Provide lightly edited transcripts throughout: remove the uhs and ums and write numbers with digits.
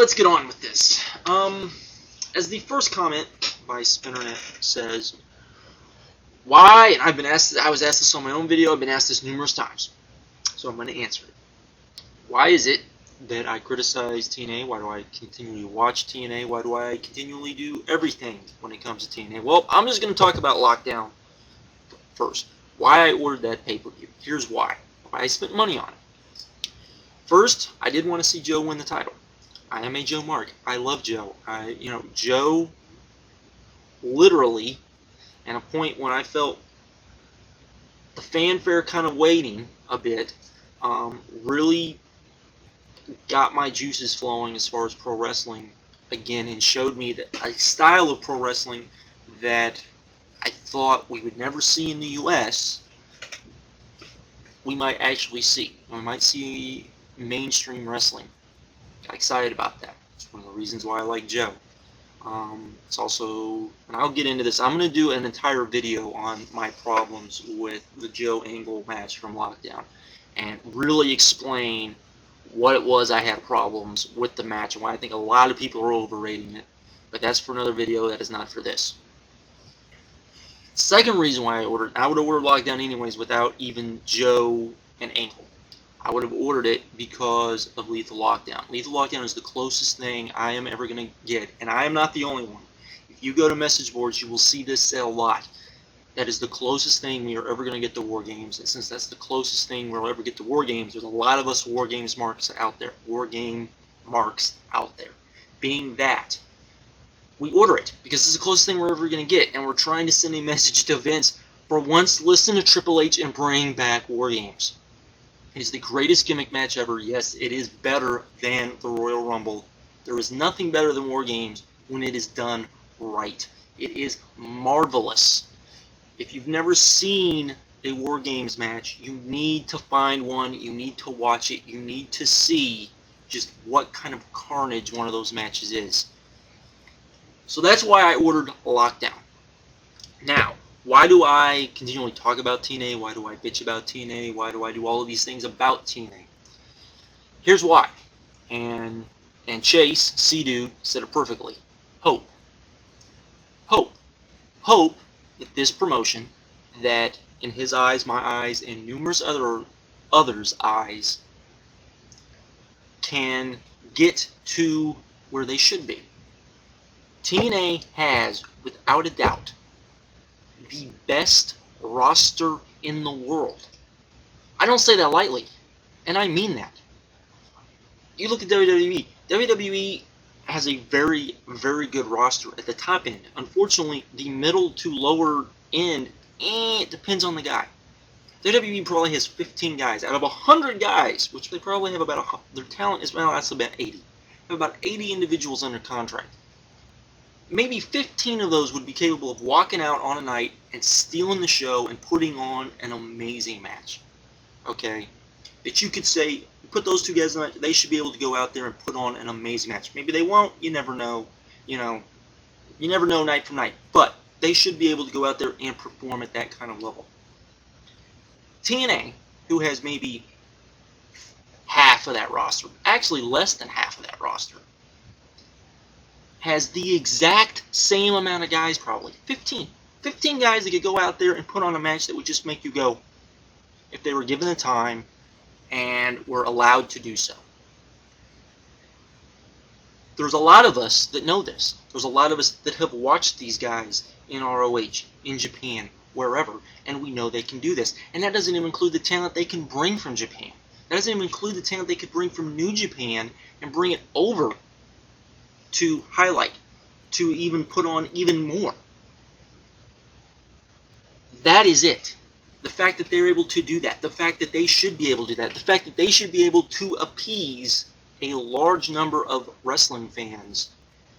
let's get on with this. As the first comment by Spinnernet says, why, and I was asked this on my own video, I've been asked this numerous times, so I'm going to answer it. Why is it that I criticize TNA? Why do I continually watch TNA? Why do I continually do everything when it comes to TNA? Well, I'm just going to talk about Lockdown first. Why I ordered that pay-per-view. Here's why. Why I spent money on it. First, I did want to see Joe win the title. I am a Joe Mark. I love Joe. Joe literally, at a point when I felt the fanfare kind of waiting a bit, really got my juices flowing as far as pro wrestling again, and showed me that a style of pro wrestling that I thought we would never see in the U.S. we might actually see. We might see mainstream wrestling. Got excited about that. It's one of the reasons why I like Joe. It's also, and I'll get into this, I'm going to do an entire video on my problems with the Joe Angle match from Lockdown and really explain what it was I had problems with the match and why I think a lot of people are overrating it. But that's for another video. That is not for this. Second reason why I would have ordered Lockdown anyways without even Joe and Angle. I would have ordered it because of Lethal Lockdown. Lethal Lockdown is the closest thing I am ever going to get, and I am not the only one. If you go to message boards, you will see this said a lot. That is the closest thing we are ever going to get to War Games, and since that's the closest thing we'll ever get to War Games, there's a lot of us War Games marks out there. War Game marks out there. Being that, we order it because it's the closest thing we're ever going to get, and we're trying to send a message to Vince. For once, listen to Triple H and bring back War Games. It is the greatest gimmick match ever. Yes, it is better than the Royal Rumble. There is nothing better than War Games when it is done right. It is marvelous. If you've never seen a War Games match, you need to find one. You need to watch it. You need to see just what kind of carnage one of those matches is. So that's why I ordered Lockdown. Now, why do I continually talk about TNA? Why do I bitch about TNA? Why do I do all of these things about TNA? Here's why. And Chase, C-Dude, said it perfectly. Hope. Hope. Hope that this promotion, that in his eyes, my eyes, and numerous others' eyes, can get to where they should be. TNA has, without a doubt, the best roster in the world. I don't say that lightly, and I mean that. You look at WWE. WWE has a very, very good roster at the top end. Unfortunately, the middle to lower end, it depends on the guy. WWE probably has 15 guys out of 100 guys, which they probably have about their talent is that's about 80. They have about 80 individuals under contract. Maybe 15 of those would be capable of walking out on a night and stealing the show and putting on an amazing match. Okay? That you could say, put those two guys on, they should be able to go out there and put on an amazing match. Maybe they won't, you never know. You never know night from night. But they should be able to go out there and perform at that kind of level. TNA, who has maybe half of that roster, actually less than half of that roster, has the exact same amount of guys, probably 15 guys that could go out there and put on a match that would just make you go, if they were given the time and were allowed to do so. There's a lot of us that know this. There's a lot of us that have watched these guys in ROH, in Japan, wherever, and we know they can do this. And that doesn't even include the talent they can bring from Japan. That doesn't even include the talent they could bring from New Japan and bring it over to highlight, to even put on even more. That is it. The fact that they're able to do that, the fact that they should be able to do that, the fact that they should be able to appease a large number of wrestling fans,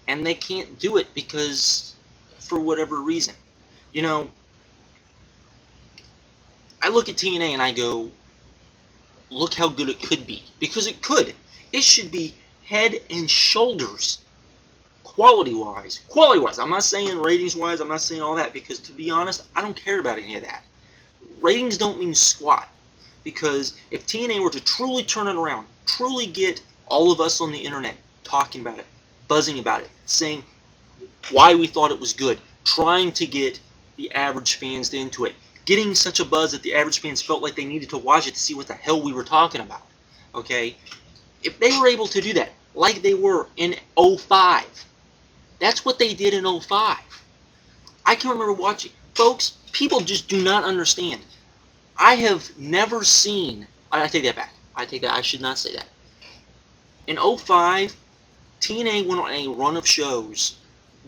and they can't do it because, for whatever reason. You know, I look at TNA and I go, look how good it could be. Because it could. It should be head and shoulders quality-wise. Quality-wise. I'm not saying ratings-wise. I'm not saying all that. Because, to be honest, I don't care about any of that. Ratings don't mean squat. Because if TNA were to truly turn it around, truly get all of us on the internet talking about it, buzzing about it, saying why we thought it was good, trying to get the average fans into it, getting such a buzz that the average fans felt like they needed to watch it to see what the hell we were talking about. Okay? If they were able to do that, like they were in 05, that's what they did in 05. I can remember watching. Folks, people just do not understand. I have never seen. I take that back. I take that. I should not say that. In 05, TNA went on a run of shows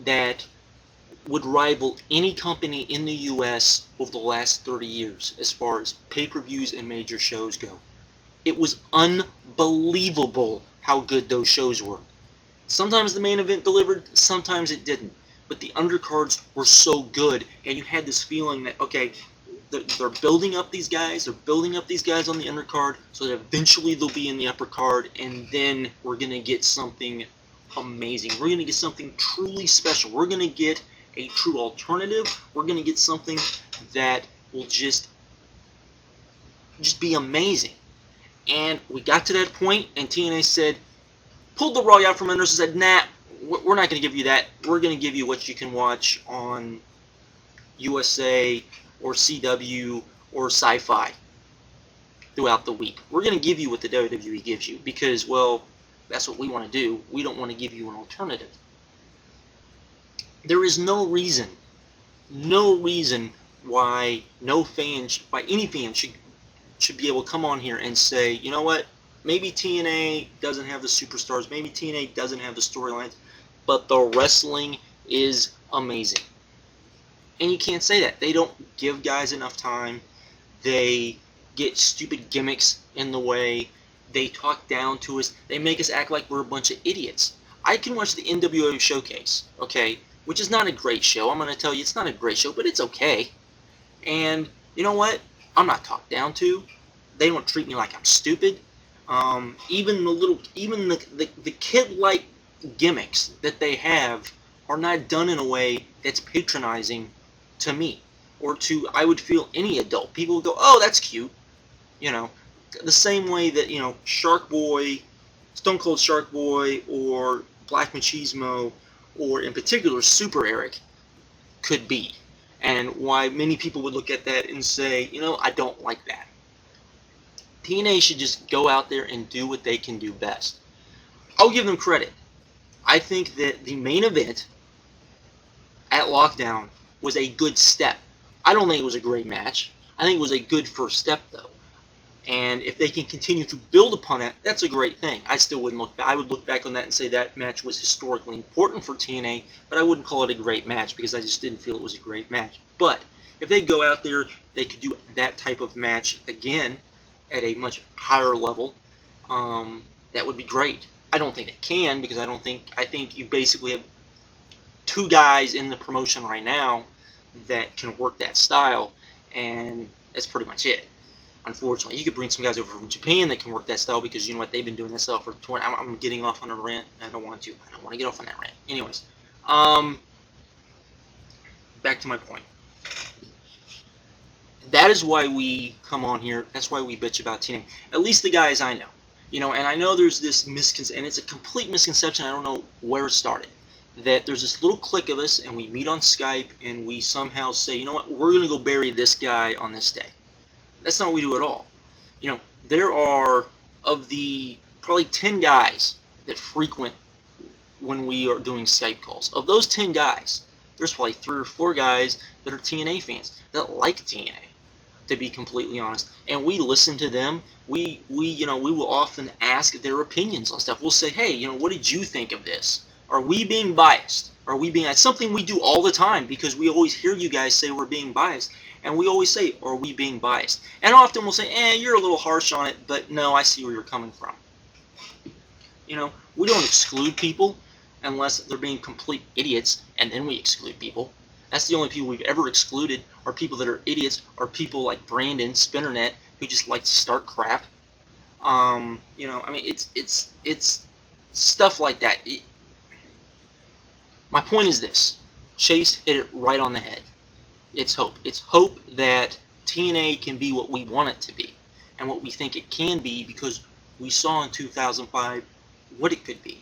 that would rival any company in the U.S. over the last 30 years as far as pay-per-views and major shows go. It was unbelievable how good those shows were. Sometimes the main event delivered, sometimes it didn't. But the undercards were so good, and you had this feeling that, okay, they're building up these guys, on the undercard, so that eventually they'll be in the upper card, and then we're going to get something amazing. We're going to get something truly special. We're going to get a true alternative. We're going to get something that will just be amazing. And we got to that point, and TNA said, pulled the rug out from under us and said, nah, we're not going to give you that. We're going to give you what you can watch on USA or CW or Sci-Fi throughout the week. We're going to give you what the WWE gives you because, well, that's what we want to do. We don't want to give you an alternative. There is no reason why any fan should be able to come on here and say, you know what, maybe TNA doesn't have the superstars, maybe TNA doesn't have the storylines, but the wrestling is amazing. And you can't say that. They don't give guys enough time. They get stupid gimmicks in the way. They talk down to us. They make us act like we're a bunch of idiots. I can watch the NWA Showcase, okay, which is not a great show. I'm going to tell you it's not a great show, but it's okay. And you know what? I'm not talked down to. They don't treat me like I'm stupid. Even the kid-like gimmicks that they have are not done in a way that's patronizing to me or to, I would feel, any adult. People would go, oh, that's cute. You know, the same way that, you know, Shark Boy, Stone Cold Shark Boy, or Black Machismo, or in particular Super Eric could be. And why many people would look at that and say, you know, I don't like that. TNA should just go out there and do what they can do best. I'll give them credit. I think that the main event at Lockdown was a good step. I don't think it was a great match. I think it was a good first step, though. And if they can continue to build upon that, that's a great thing. I still wouldn't look back. I would look back on that and say that match was historically important for TNA, but I wouldn't call it a great match because I just didn't feel it was a great match. But if they go out there, they could do that type of match again at a much higher level. That would be great. I don't think they can because I think you basically have two guys in the promotion right now that can work that style, and that's pretty much it. Unfortunately, you could bring some guys over from Japan that can work that style because you know what, they've been doing that style for 20. I'm getting off on a rant. I don't want to get off on that rant. Anyways, back to my point. That is why we come on here. That's why we bitch about TNA. At least the guys I know. You know, and I know there's this misconception, and it's a complete misconception. I don't know where it started. That there's this little clique of us, and we meet on Skype, and we somehow say, you know what, we're going to go bury this guy on this day. That's not what we do at all. You know, there are, of the probably 10 guys that frequent when we are doing Skype calls. Of those 10 guys, there's probably 3 or 4 guys that are TNA fans, that like TNA, to be completely honest. And we listen to them. We will often ask their opinions on stuff. We'll say, hey, you know, what did you think of this? Are we being biased? It's something we do all the time because we always hear you guys say we're being biased. And we always say, are we being biased? And often we'll say, you're a little harsh on it, but no, I see where you're coming from. You know, we don't exclude people unless they're being complete idiots, and then we exclude people. That's the only people we've ever excluded are people that are idiots, or people like Brandon, Spinnernet, who just like to start crap. You know, I mean, it's stuff like that. My point is this. Chase hit it right on the head. It's hope. It's hope that TNA can be what we want it to be and what we think it can be because we saw in 2005 what it could be.